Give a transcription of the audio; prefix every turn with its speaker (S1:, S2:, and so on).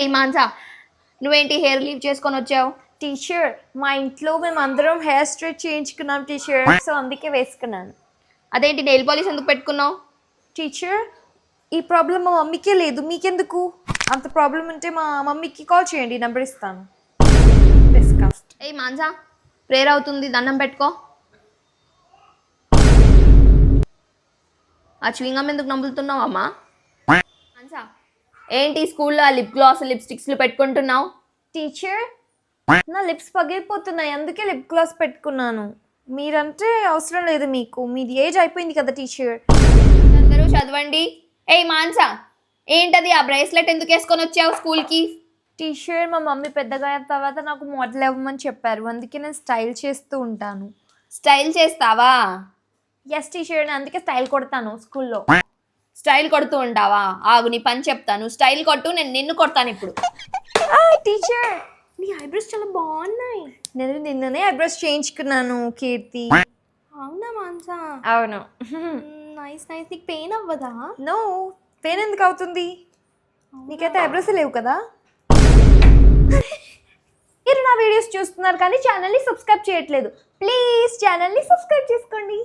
S1: ఏ మాన్సా నువ్వేంటి hair leave చేసుకొని వచ్చావు?
S2: టీచర్ మా ఇంట్లో మేము అందరం హెయిర్ స్ట్రైట్ చేయించుకున్నాం టీచర్, సో అందుకే వేసుకున్నాను.
S1: అదేంటి నెయిల్ పాలిష్ ఎందుకు పెట్టుకున్నావు?
S2: టీచర్ ఈ ప్రాబ్లం మా మమ్మీకే లేదు, మీకెందుకు? అంత ప్రాబ్లం ఉంటే మా మమ్మీకి కాల్ చేయండి, నెంబర్ ఇస్తాను. డిస్కస్ట్.
S1: ఏ మాన్సా ప్రేయర్ అవుతుంది, దండం పెట్టుకో. ఆ చ్వింగం ఎందుకు నమ్ములుతున్నావు అమ్మా? మాన్సా ఏంటి స్కూల్లో లిప్ గ్లాస్ లిప్స్టిక్స్లు పెట్టుకుంటున్నావు?
S2: టీచర్ నా లిప్స్ పగిలిపోతున్నాయి, అందుకే లిప్ గ్లాస్ పెట్టుకున్నాను. మీరంటే అవసరం లేదు మీకు, మీది ఏజ్ అయిపోయింది కదా టీచర్.
S1: అందరూ చదవండి. ఏ మాన్సా ఏంటది ఆ బ్రేస్లెట్ ఎందుకు వేసుకొని వచ్చావు స్కూల్కి?
S2: టీచర్ మా మమ్మీ పెద్దగా అయిన తర్వాత నాకు మోడల్ అవ్వమని చెప్పారు, అందుకే నేను స్టైల్ చేస్తూ ఉంటాను.
S1: స్టైల్ చేస్తావా?
S2: ఎస్ టీచర్, నేను అందుకే స్టైల్ కొడతాను స్కూల్లో.
S1: స్టైల్ కొడుతూ ఉంటావా? ఆగు నీ పని చెప్తాను. స్టైల్ కొట్టు, నేను నిన్ను కొడతాను ఇప్పుడు.
S2: టీచర్ నీ ఐబ్రోస్ చాలా బాగున్నాయి. నేను నిన్ననే ఐబ్రోస్ చేయించుకున్నాను కీర్తి.
S3: అవునా మాన్సా?
S2: అవును.
S3: Nice nice. నీకు పెయిన్ అవ్వదా?
S2: నో, పెయిన్ ఎందుకు అవుతుంది? నీకైతే ఐబ్రోస్ లేవు కదా. మీరు నా వీడియోస్ చూస్తున్నారు కానీ ఛానల్ని సబ్స్క్రైబ్ చేయట్లేదు. ప్లీజ్ ఛానల్ని సబ్స్క్రైబ్ చేసుకోండి.